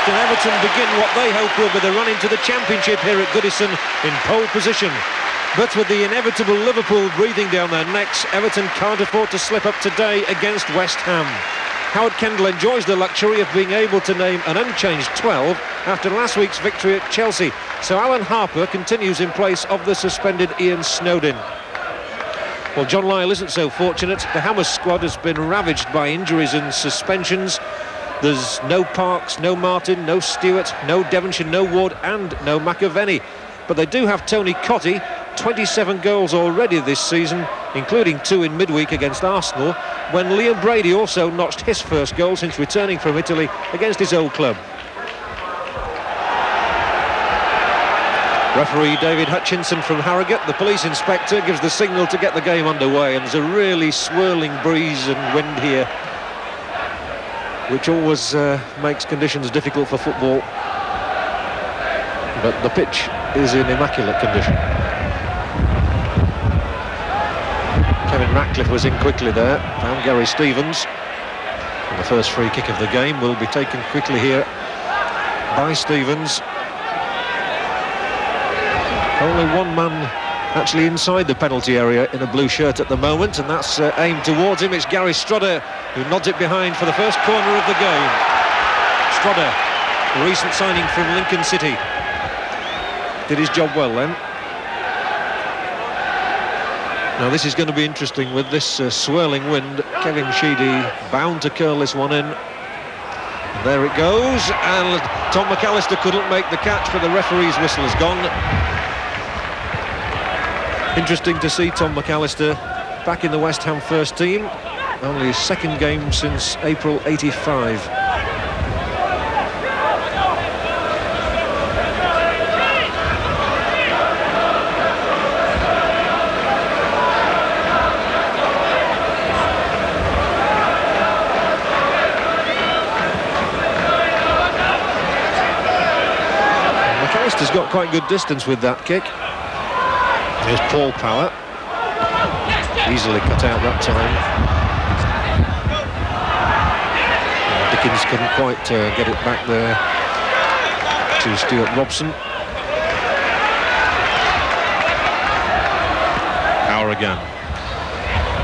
And Everton begin what they hope will be the run into the Championship here at Goodison in pole position. But with the inevitable Liverpool breathing down their necks, Everton can't afford to slip up today against West Ham. Howard Kendall enjoys the luxury of being able to name an unchanged 12 after last week's victory at Chelsea. So Alan Harper continues in place of the suspended Ian Snowden. Well, John Lyall isn't so fortunate. The Hammers squad has been ravaged by injuries and suspensions. There's no Parks, no Martin, no Stewart, no Devonshire, no Ward and no McAvenny. But they do have Tony Cottee, 27 goals already this season, including 2 in midweek against Arsenal, when Liam Brady also notched his first goal since returning from Italy against his old club. Referee David Hutchinson from Harrogate, the police inspector, gives the signal to get the game underway, and there's a really swirling breeze and wind here, which always makes conditions difficult for football. But the pitch is in immaculate condition. Kevin Ratcliffe was in quickly there, found Gary Stevens. And the first free kick of the game will be taken quickly here by Stevens. Only one man actually inside the penalty area in a blue shirt at the moment, and that's aimed towards him. It's Gary Strodder who nods it behind for the first corner of the game. Strodder, the recent signing from Lincoln City, did his job well then. Now this is going to be interesting with this swirling wind. Kevin Sheedy bound to curl this one in. And there it goes, and Tom McAllister couldn't make the catch, but the referee's whistle has gone. Interesting to see Tom McAllister back in the West Ham first team. Only his second game since April '85. McAllister's got quite good distance with that kick. Here's Paul Power, easily cut out that time. Dickens couldn't quite get it back there to Stuart Robson. Power again.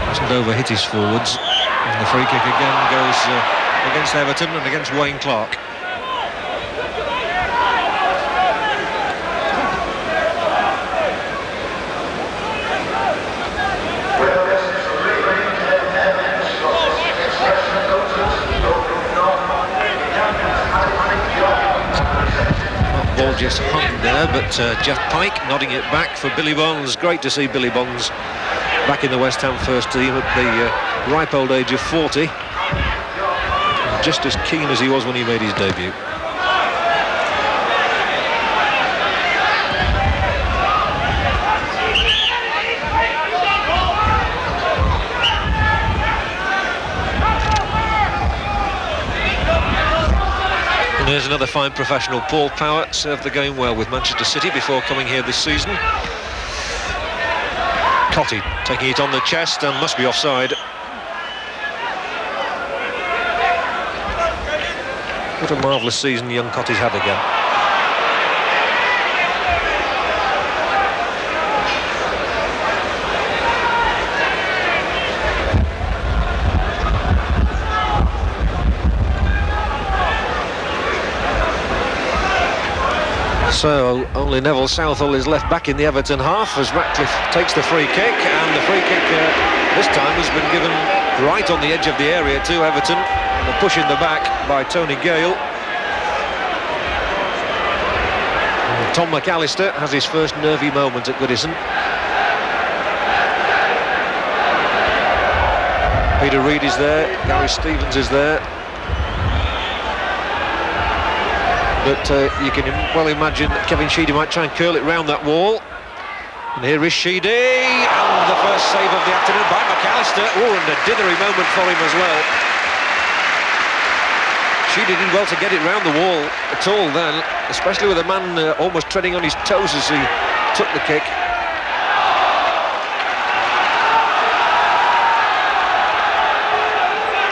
Hasn't overhit his forwards. And the free kick again goes against Everton and against Wayne Clark. Ball just hung there, but Jeff Pike nodding it back for Billy Bonds. Great to see Billy Bonds back in the West Ham first team at the ripe old age of 40. Just as keen as he was when he made his debut. There's another fine professional. Paul Power served the game well with Manchester City before coming here this season. Cottee taking it on the chest and must be offside. What a marvellous season young Cottie's had again. So only Neville Southall is left back in the Everton half as Ratcliffe takes the free kick, and the free kick this time has been given right on the edge of the area to Everton. And a push in the back by Tony Gale. And Tom McAllister has his first nervy moment at Goodison. Peter Reid is there, Gary Stevens is there. But you can well imagine that Kevin Sheedy might try and curl it round that wall. And here is Sheedy, and the first save of the afternoon by McAllister. Oh, and a dithery moment for him as well. Sheedy did well to get it round the wall at all then, especially with a man almost treading on his toes as he took the kick.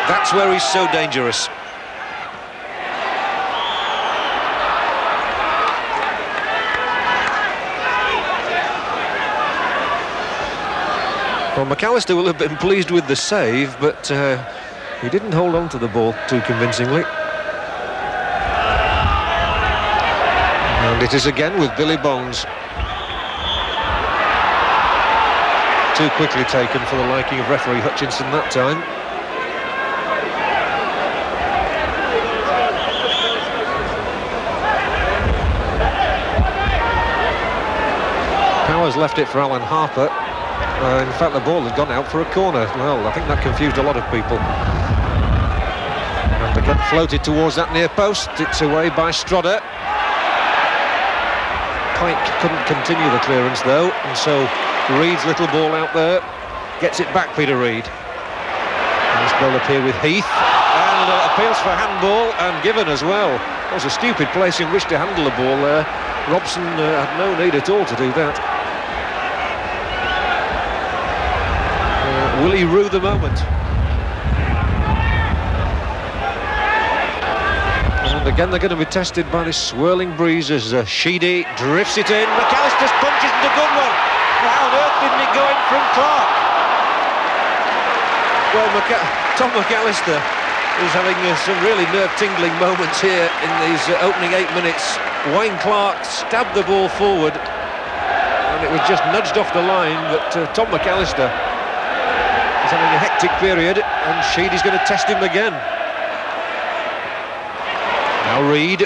That's where he's so dangerous. Well, McAllister will have been pleased with the save, but he didn't hold on to the ball too convincingly. And it is again with Billy Bonds. Too quickly taken for the liking of referee Hutchinson that time. Powers left it for Alan Harper. In fact, the ball had gone out for a corner. Well, I think that confused a lot of people. And again floated towards that near post. It's away by Strodder. Pike couldn't continue the clearance though, and so Reed's little ball out there gets it back, Peter Reed. And this ball up here with Heath, and appeals for handball and given as well. It was a stupid place in which to handle the ball there. Robson had no need at all to do that. Will he rue the moment? And again they're going to be tested by this swirling breeze as Sheedy drifts it in. McAllister's punch isn't a good one. How on earth didn't it go in from Clark? Well, Tom McAllister is having some really nerve-tingling moments here in these opening 8 minutes. Wayne Clark stabbed the ball forward and it was just nudged off the line, but Tom McAllister is having a hectic period and Sheedy's going to test him again. Now Reed.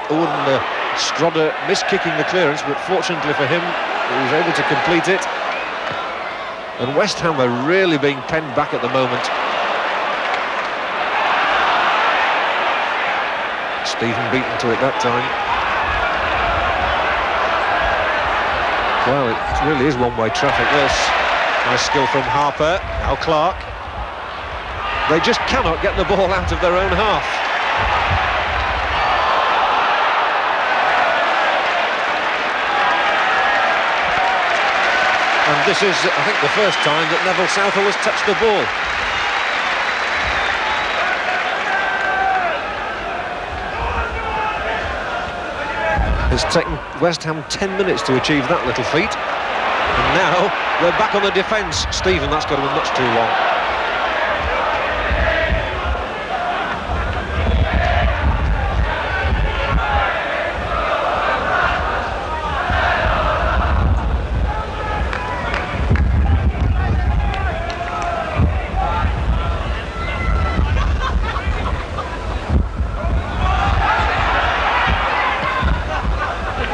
Oh, and Strodder missed kicking the clearance, but fortunately for him he was able to complete it. And West Ham are really being penned back at the moment. Stephen beaten to it that time. Well, it really is one-way traffic, this. Nice skill from Harper. Now Clark. They just cannot get the ball out of their own half. And this is, I think, the first time that Neville Southall has touched the ball. It's taken West Ham 10 minutes to achieve that little feat. And now they're back on the defence. Stephen, that's got to be much too long.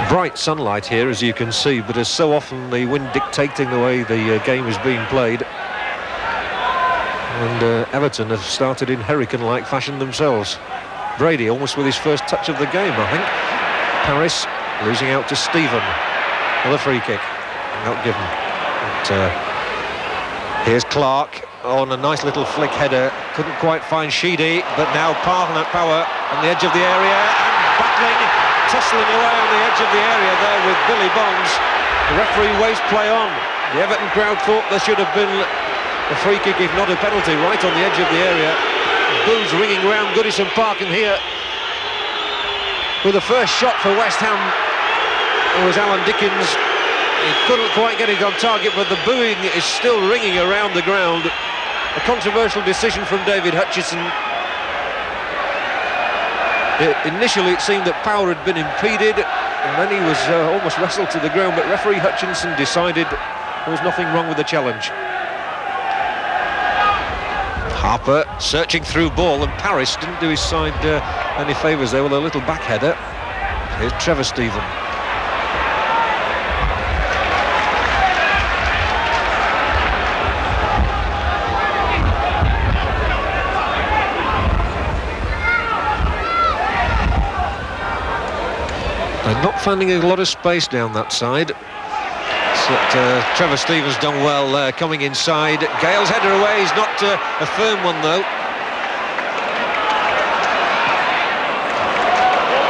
Bright sunlight here, as you can see, but as so often the wind dictating the way the game is being played. And Everton have started in hurricane-like fashion themselves. Brady almost with his first touch of the game, I think. Paris losing out to Stephen. Another free kick, not given. But, here's Clark on a nice little flick header. Couldn't quite find Sheedy, but now Power on the edge of the area and battling. Tussling away on the edge of the area there with Billy Bonds. The referee waves play on. The Everton crowd thought there should have been a free kick, if not a penalty, right on the edge of the area. Boos ringing around Goodison Park, and here with the first shot for West Ham, it was Alan Dickens. He couldn't quite get it on target, but the booing is still ringing around the ground. A controversial decision from David Hutchinson. Initially it seemed that Power had been impeded and then he was almost wrestled to the ground, but referee Hutchinson decided there was nothing wrong with the challenge. Harper searching through ball, and Paris didn't do his side any favours there with a little back header. Here's Trevor Stephen. They're not finding a lot of space down that side. Trevor Stevens done well coming inside. Gale's header away, he's not a firm one though.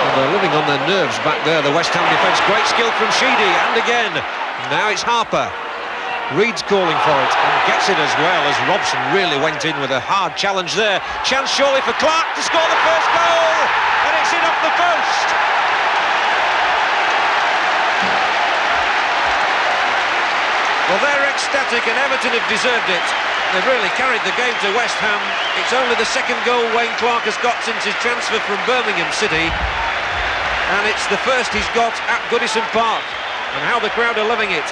And they're living on their nerves back there, the West Ham defence. Great skill from Sheedy, and again. Now it's Harper. Reed's calling for it and gets it as well, as Robson really went in with a hard challenge there. Chance surely for Clark to score the first goal, and it's in off the post. Well, they're ecstatic, and Everton have deserved it. They've really carried the game to West Ham. It's only the second goal Wayne Clark has got since his transfer from Birmingham City, and it's the first he's got at Goodison Park, and how the crowd are loving it.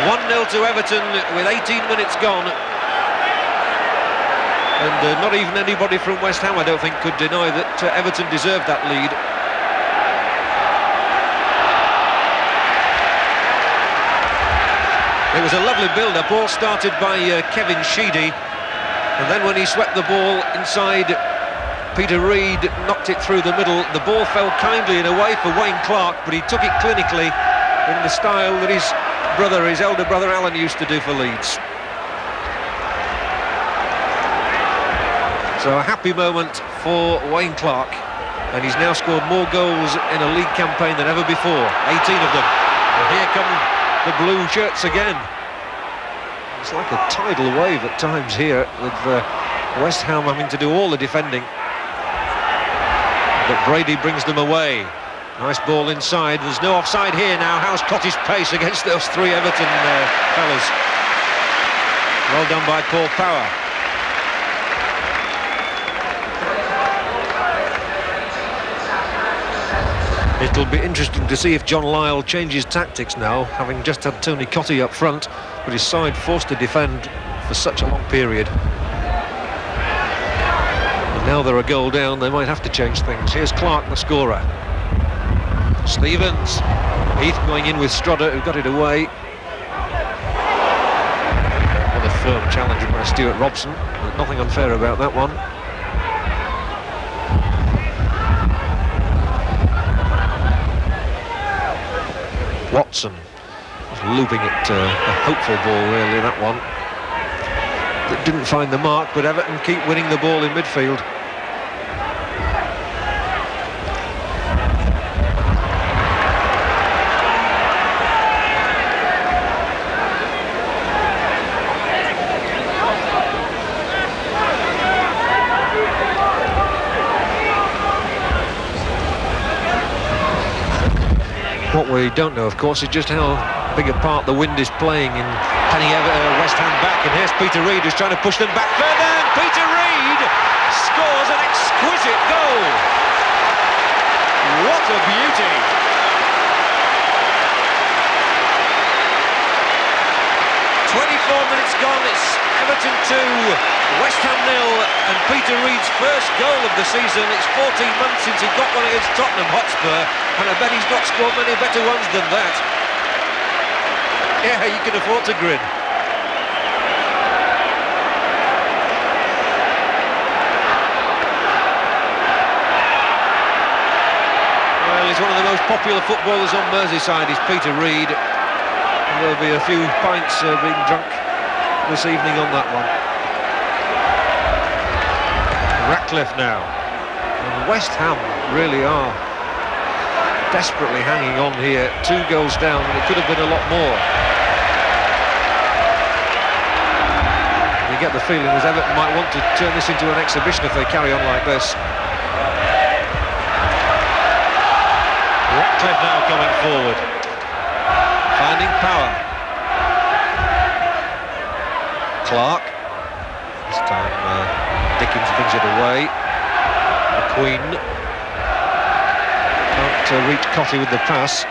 1-0 to Everton with 18 minutes gone. And not even anybody from West Ham, I don't think, could deny that Everton deserved that lead. It was a lovely build-up, all started by Kevin Sheedy. And then when he swept the ball inside, Peter Reid knocked it through the middle. The ball fell kindly in a way for Wayne Clark, but he took it clinically in the style that his elder brother Alan used to do for Leeds. So a happy moment for Wayne Clark, and he's now scored more goals in a league campaign than ever before, 18 of them. And here come the blue shirts again. It's like a tidal wave at times here, with West Ham having to do all the defending. But Brady brings them away. Nice ball inside. There's no offside here now. How's Cotty's pace against those three Everton fellas? Well done by Paul Power. It'll be interesting to see if John Lyall changes tactics now, having just had Tony Cotty up front, but his side forced to defend for such a long period. And now they're a goal down, they might have to change things. Here's Clark, the scorer. Stevens. Heath going in with Strodder, who got it away. What a firm challenge by Stuart Robson. There's nothing unfair about that one. Watson was looping it, a hopeful ball really, that one. That didn't find the mark, but Everton keep winning the ball in midfield. What we don't know, of course, is just how big a part the wind is playing in penning West Ham back. And here's Peter Reid, who's trying to push them back further. And Peter Reid scores an exquisite goal. What a beauty. Minutes gone, it's Everton 2, West Ham 0, and Peter Reid's first goal of the season. It's 14 months since he got one against Tottenham Hotspur, and I bet he's not scored many better ones than that. Yeah, you can afford to grin. Well, he's one of the most popular footballers on Merseyside, is Peter Reid. There'll be a few pints being drunk this evening on that one. Ratcliffe now. And West Ham really are desperately hanging on here. 2 goals down, and it could have been a lot more. You get the feeling that Everton might want to turn this into an exhibition if they carry on like this. Ratcliffe now coming forward. Finding power. Clark. This time Dickens brings it away. McQueen can't reach Cotty with the pass.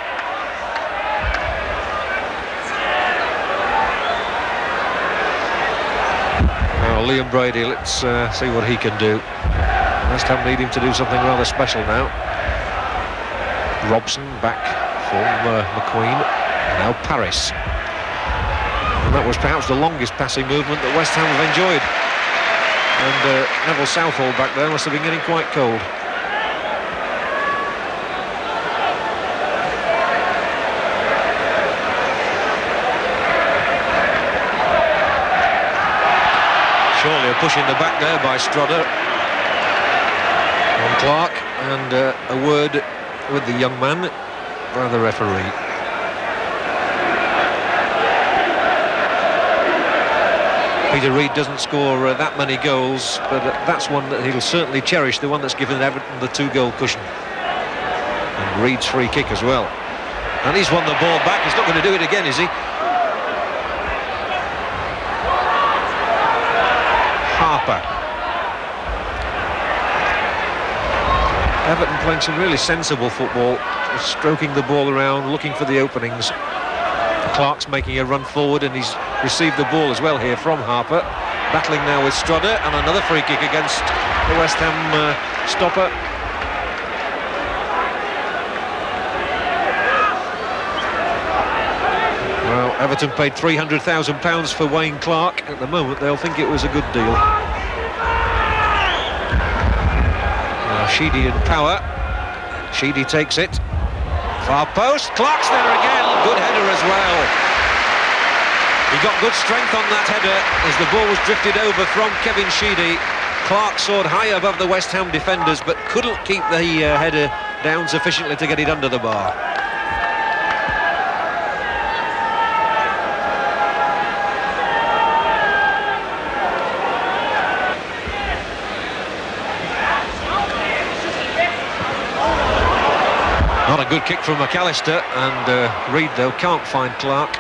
Now Liam Brady, let's see what he can do. West Ham need him to do something rather special now. Robson back for McQueen. Now Paris. And that was perhaps the longest passing movement that West Ham have enjoyed. And Neville Southall back there must have been getting quite cold. Surely a push in the back there by Strodder on Clark, and a word with the young man by the referee. Peter Reid doesn't score that many goals, but that's one that he'll certainly cherish, the one that's given Everton the 2-goal cushion. And Reid's free kick as well. And he's won the ball back. He's not going to do it again, is he? Harper. Everton playing some really sensible football, stroking the ball around, looking for the openings. Clark's making a run forward, and he's received the ball as well here from Harper. Battling now with Strodder, and another free kick against the West Ham stopper. Well, Everton paid £300,000 for Wayne Clark. At the moment, they'll think it was a good deal. Now, Sheedy in power. Sheedy takes it. Far post. Clark's there again. Good header as well. He got good strength on that header as the ball was drifted over from Kevin Sheedy. Clark soared high above the West Ham defenders, but couldn't keep the header down sufficiently to get it under the bar. Not a good kick from McAllister, and Reid, though, can't find Clark.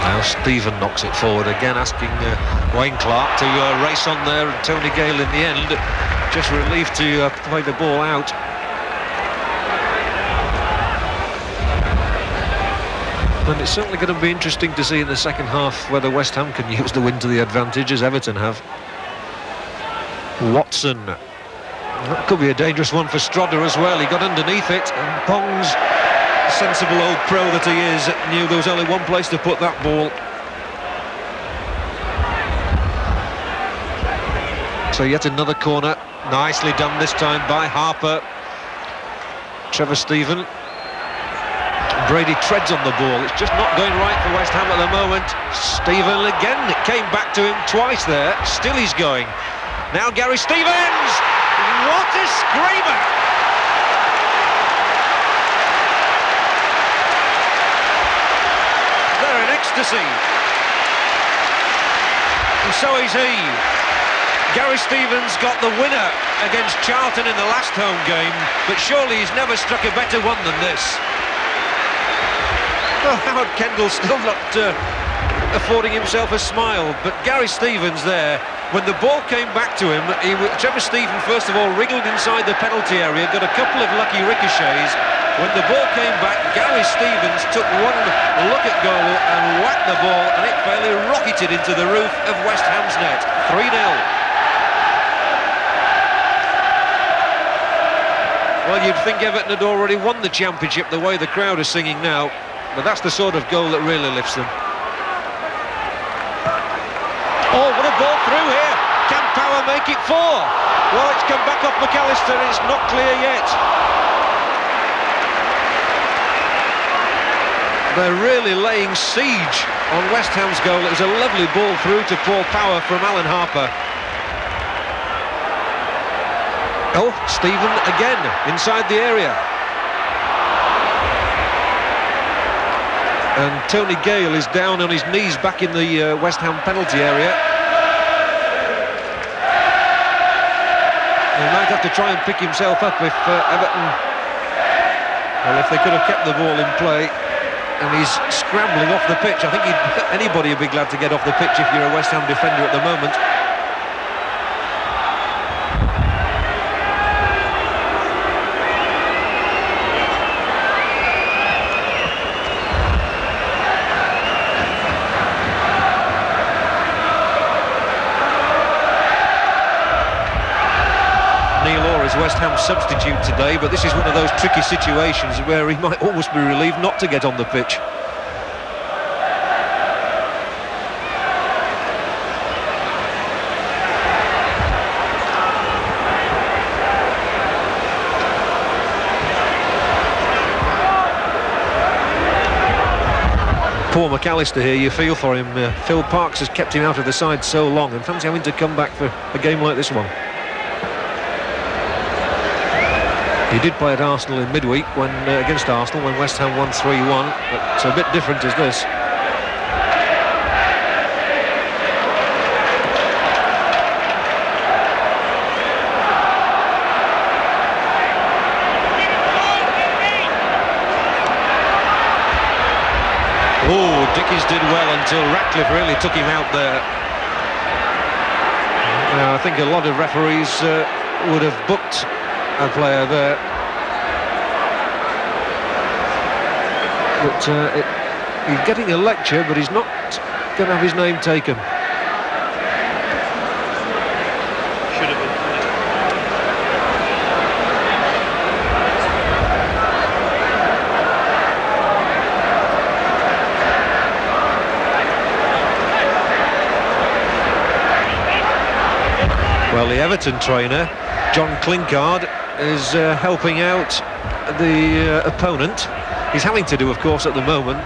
Now Stephen knocks it forward again, asking Wayne Clark to race on there, and Tony Gale in the end just relieved to play the ball out. And it's certainly going to be interesting to see in the second half whether West Ham can use the win to the advantage, as Everton have. Watson. That could be a dangerous one for Strodder as well. He got underneath it, and Pong's, sensible old pro that he is, knew there was only one place to put that ball. So yet another corner. Nicely done this time by Harper. Trevor Stephen. Brady treads on the ball. It's just not going right for West Ham at the moment. Stephen again, it came back to him twice there. Still he's going. Now Gary Stevens! What a screamer! They're in ecstasy. And so is he. Gary Stevens got the winner against Charlton in the last home game, but surely he's never struck a better one than this. Well, Howard Kendall still not affording himself a smile, but Gary Stevens there, when the ball came back to him, Trevor Stephen first of all wriggled inside the penalty area, got a couple of lucky ricochets. When the ball came back, Gary Stevens took one look at goal and whacked the ball, and it fairly rocketed into the roof of West Ham's net. 3-0. Well, you'd think Everton had already won the championship the way the crowd are singing now. But that's the sort of goal that really lifts them. Oh, what a ball through here. Can Power make it 4? Well, it's come back off McAllister and it's not clear yet. They're really laying siege on West Ham's goal. It was a lovely ball through to Paul Power from Alan Harper. Oh, Stephen again inside the area. And Tony Gale is down on his knees back in the West Ham penalty area. He might have to try and pick himself up if Everton... Well, if they could have kept the ball in play. And he's scrambling off the pitch. I think anybody would be glad to get off the pitch if you're a West Ham defender at the moment. West Ham substitute today, but this is one of those tricky situations where he might almost be relieved not to get on the pitch. Poor McAllister here, you feel for him. Phil Parkes has kept him out of the side so long, and fancy having to come back for a game like this one. He did play at Arsenal in midweek when against Arsenal when West Ham won 3-1, but a bit different is this. Dickens did well until Ratcliffe really took him out there. Now, I think a lot of referees would have booked a player there. But he's getting a lecture, but he's not going to have his name taken. Should have been. Well, the Everton trainer, John Clinkard, is helping out the opponent. He's having to do, of course, at the moment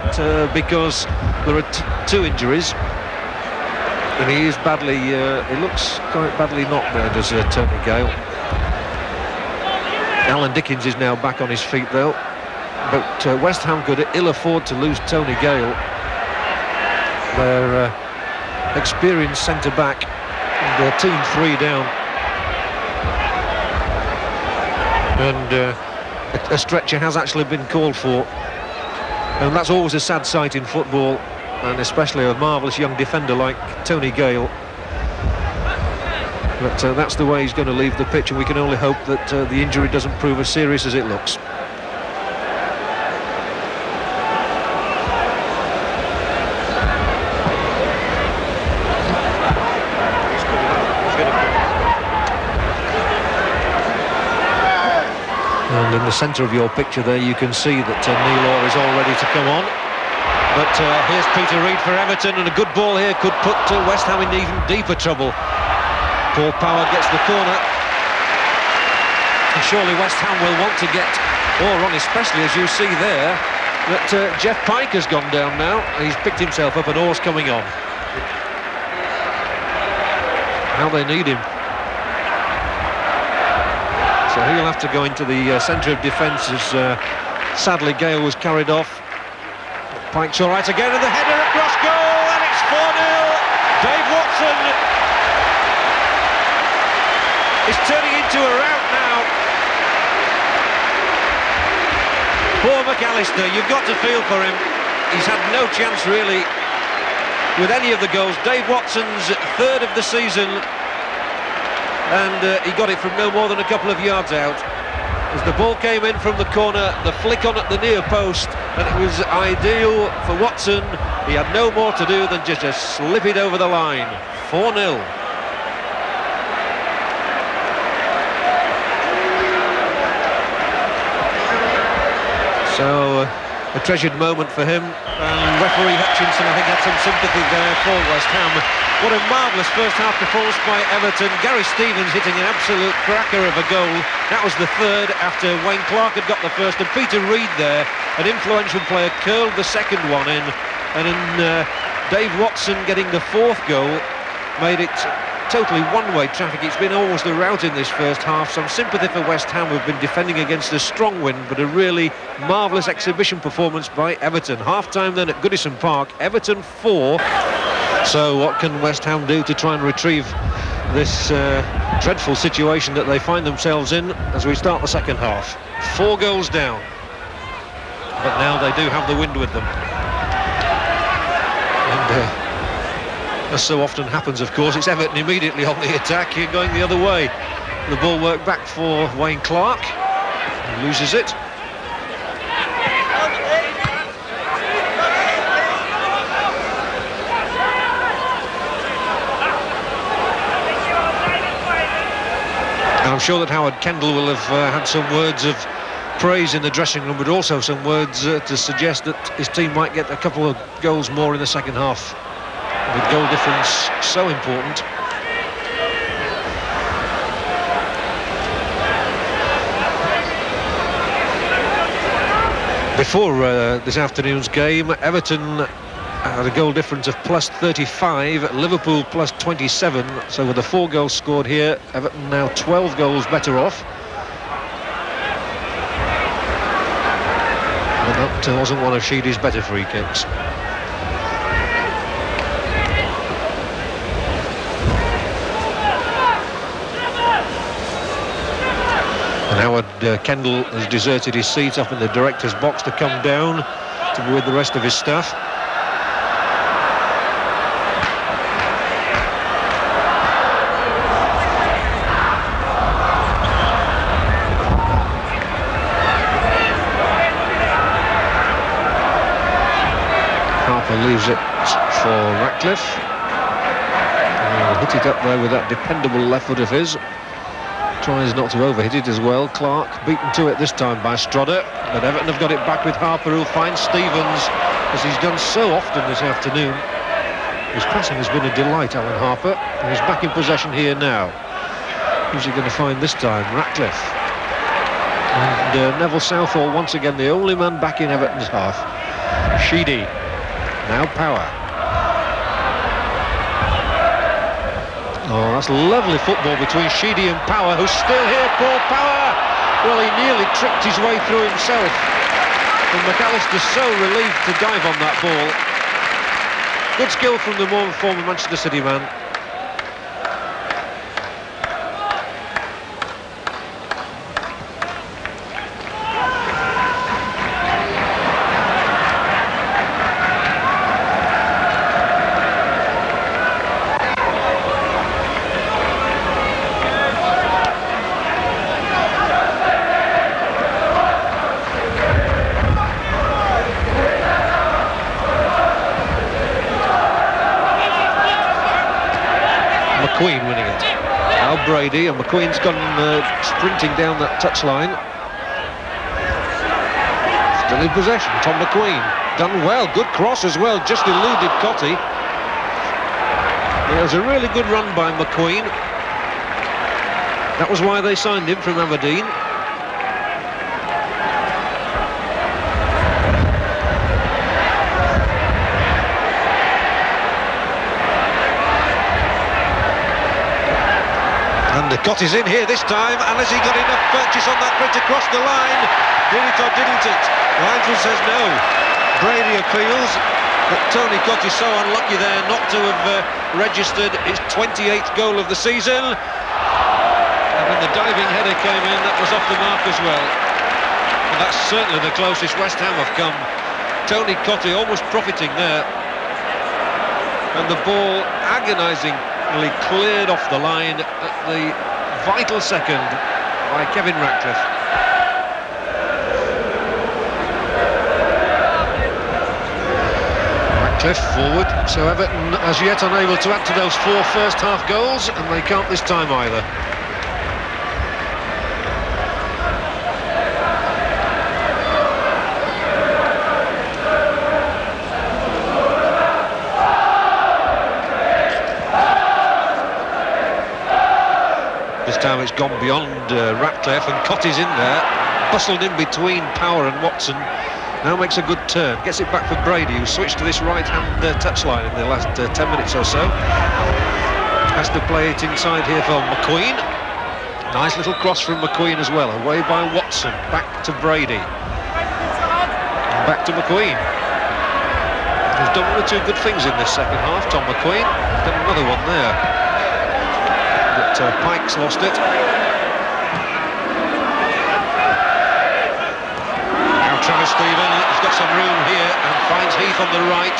because there are two injuries, and he is badly. He looks quite badly knocked there, does Tony Gale. Alan Dickens is now back on his feet, though. But West Ham could ill afford to lose Tony Gale, their experienced centre-back. The team 3 down, and a stretcher has actually been called for, and that's always a sad sight in football, and especially a marvellous young defender like Tony Gale. But that's the way he's going to leave the pitch, and we can only hope that the injury doesn't prove as serious as it looks. And in the centre of your picture there, you can see that Neil Orr is all ready to come on. But here's Peter Reid for Everton, and a good ball here could put West Ham in even deeper trouble. Paul Power gets the corner. And surely West Ham will want to get Orr on, especially as you see there, that Jeff Pike has gone down now. He's picked himself up and Orr's coming on. How they need him. So he'll have to go into the centre of defence as sadly Gale was carried off. Pike's all right again, and the header across goal, and it's 4-0. Dave Watson is turning into a rout now. Poor McAllister, you've got to feel for him. He's had no chance really with any of the goals. Dave Watson's 3rd of the season, and he got it from no more than a couple of yards out. As the ball came in from the corner, the flick on at the near post, and it was ideal for Watson. He had no more to do than just slip it over the line. 4-0. So a treasured moment for him, and referee Hutchinson, I think, had some sympathy there for West Ham. What a marvellous first half performance by Everton. Gary Stevens hitting an absolute cracker of a goal. That was the 3rd after Wayne Clark had got the first, and Peter Reid there, an influential player, curled the 2nd one in, and Dave Watson getting the 4th goal made it totally one-way traffic. It's been almost a rout in this first half. Some sympathy for West Ham, who've been defending against a strong wind, but a really marvellous exhibition performance by Everton. Half-time then at Goodison Park, Everton 4. So what can West Ham do to try and retrieve this dreadful situation that they find themselves in as we start the second half? 4 goals down, but now they do have the wind with them. And as so often happens, of course, it's Everton immediately on the attack, here going the other way. The ball worked back for Wayne Clark. He loses it. I'm sure that Howard Kendall will have had some words of praise in the dressing room, but also some words to suggest that his team might get a couple of goals more in the second half, with goal difference so important. Before this afternoon's game, Everton had a goal difference of plus 35, Liverpool plus 27, so with the 4 goals scored here, Everton now 12 goals better off. And that wasn't one of Sheedy's better free kicks. And Howard Kendall has deserted his seat up in the director's box to come down to be with the rest of his staff. leaves it for Ratcliffe. Hit it up there with that dependable left foot of his. Tries not to overhit it as well. Clark beaten to it this time by Strodder, but Everton have got it back with Harper, who'll find Stevens, as he's done so often this afternoon. His passing has been a delight, Alan Harper, and he's back in possession here now. Who's he going to find this time? Ratcliffe. And Neville Southall once again the only man back in Everton's half. Sheedy. Now Power. Oh, that's lovely football between Sheedy and Power, who's still here. Poor Power! Well, he nearly tricked his way through himself. And McAllister's so relieved to dive on that ball. Good skill from the former Manchester City man. McQueen winning it. Now Brady, and McQueen's gone sprinting down that touchline. Still in possession, Tom McQueen. Done well, good cross as well, just eluded Cottee. It was a really good run by McQueen. That was why they signed him from Aberdeen. And Cottee's in here this time, and has he got enough purchase on that bit to cross the line? Did it or didn't it? Linesman says no. Brady appeals, but Tony Cottee so unlucky there not to have registered his 28th goal of the season. And when the diving header came in, that was off the mark as well. And that's certainly the closest West Ham have come. Tony Cottee almost profiting there. And the ball agonisingly cleared off the line at the vital second by Kevin Ratcliffe. Ratcliffe forward, so Everton as yet unable to add to those 4 first half goals, and they can't this time either. This time it's gone beyond Ratcliffe, and Cottee's in there, bustled in between Power and Watson. Now makes a good turn, gets it back for Brady, who switched to this right-hand touchline in the last 10 minutes or so. Has to play it inside here for McQueen. Nice little cross from McQueen as well, away by Watson, back to Brady. And back to McQueen. He's done 1 or 2 good things in this second half, Tom McQueen. Done another one there. Pike's lost it. Now Travis Stephen has got some room here and finds Heath on the right.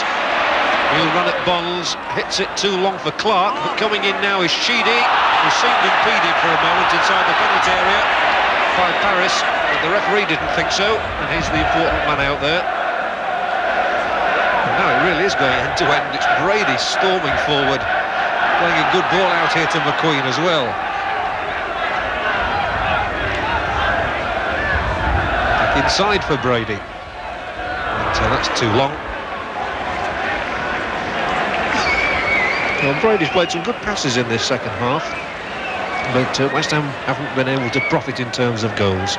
He'll run at Bonds, hits it too long for Clark, but coming in now is Sheedy, who seemed impeded for a moment inside the penalty area by Paris, but the referee didn't think so, and he's the important man out there. And now it really is going end to end. It's Brady storming forward, playing a good ball out here to McQueen as well. Back inside for Brady. So that's too long. Well, Brady's played some good passes in this second half, but West Ham haven't been able to profit in terms of goals.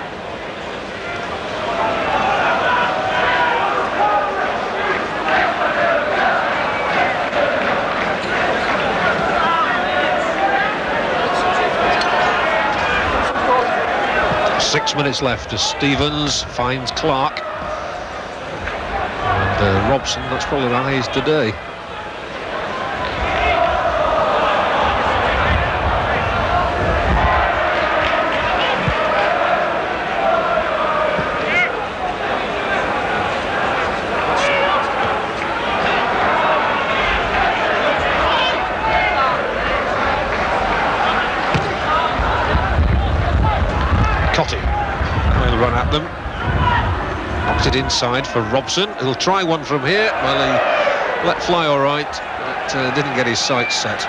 Six minutes left as Stevens finds Clark. And Robson, that's probably the highest today. He'll run at them. Knocks it inside for Robson. He'll try one from here. Well, he let fly all right, but didn't get his sights set.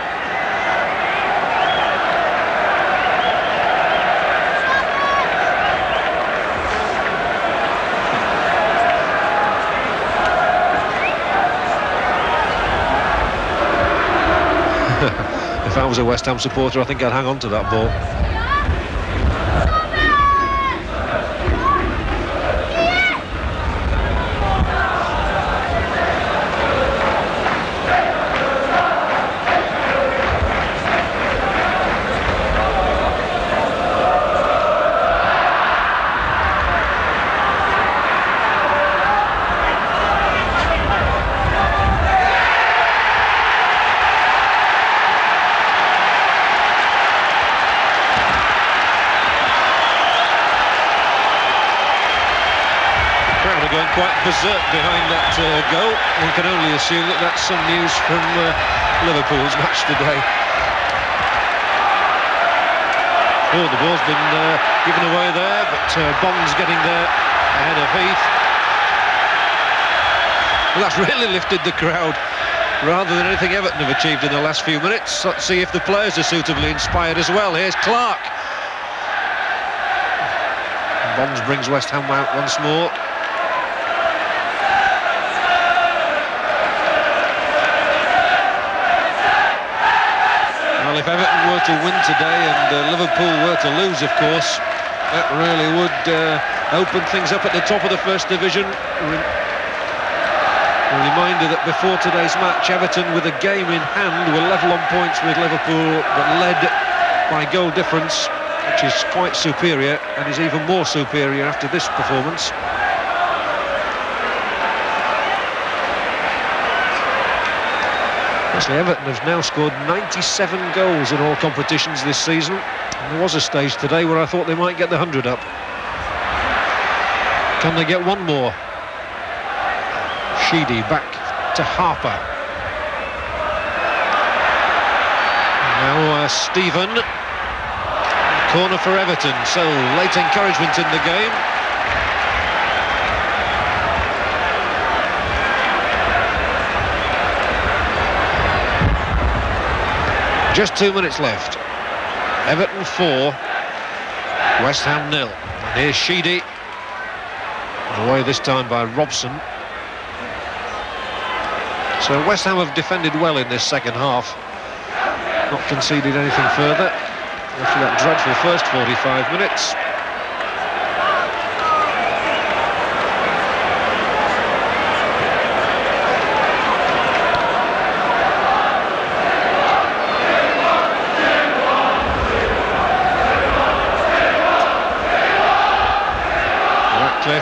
If I was a West Ham supporter, I think I'd hang on to that ball. Going quite berserk behind that goal. One can only assume that that's some news from Liverpool's match today. Oh, the ball's been given away there, but Bond's getting there ahead of Heath. Well, that's really lifted the crowd, rather than anything Everton have achieved in the last few minutes. Let's see if the players are suitably inspired as well. Here's Clark. Bonds brings West Ham out once more. Well, if Everton were to win today and Liverpool were to lose, of course, that really would open things up at the top of the First Division. A reminder that before today's match, Everton, with a game in hand, were level on points with Liverpool, but led by goal difference, which is quite superior, and is even more superior after this performance. Actually, Everton have now scored 97 goals in all competitions this season. And there was a stage today where I thought they might get the 100 up. Can they get one more? Sheedy back to Harper. Now Stephen. Corner for Everton, so late encouragement in the game. Just 2 minutes left. Everton 4, West Ham 0. And here's Sheedy. Away this time by Robson. So West Ham have defended well in this second half. Not conceded anything further after that dreadful first 45 minutes.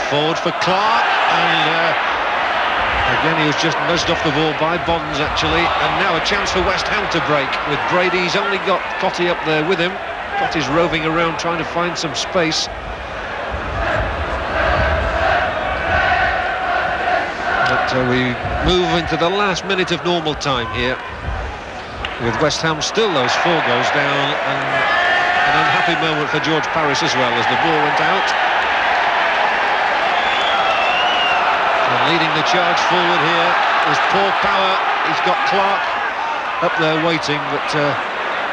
Forward for Clark, and again he was just nudged off the ball by Bonds actually, and now a chance for West Ham to break with Brady. He's only got Cotty up there with him. Cotty's roving around trying to find some space. But we move into the last minute of normal time here, with West Ham still those 4 goals down, and an unhappy moment for George Parris as well as the ball went out. Leading the charge forward here is Paul Power. He's got Clark up there waiting, but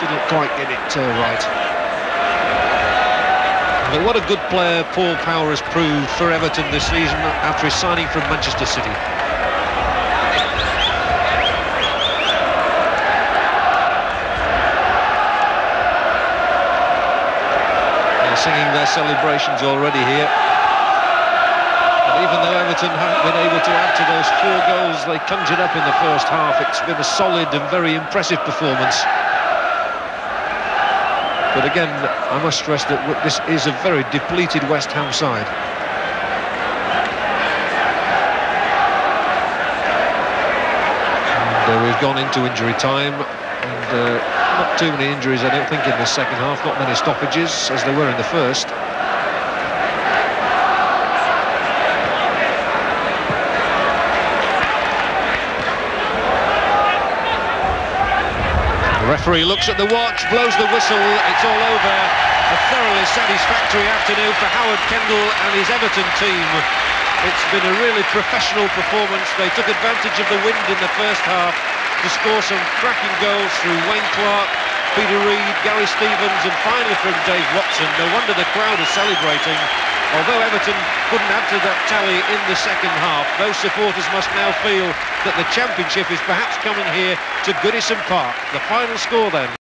didn't quite get it right. But what a good player Paul Power has proved for Everton this season after his signing from Manchester City. They're singing their celebrations already here. Even though Everton haven't been able to add to those 4 goals they conjured up in the first half, it's been a solid and very impressive performance. But again, I must stress that this is a very depleted West Ham side. And we've gone into injury time, and not too many injuries, I don't think, in the second half. Not many stoppages, as there were in the first. The referee looks at the watch, blows the whistle, it's all over. A thoroughly satisfactory afternoon for Howard Kendall and his Everton team. It's been a really professional performance. They took advantage of the wind in the first half to score some cracking goals through Wayne Clark, Peter Reid, Gary Stevens, and finally from Dave Watson. No wonder the crowd are celebrating. Although Everton couldn't add to that tally in the second half, those supporters must now feel that the Championship is perhaps coming here to Goodison Park. The final score then.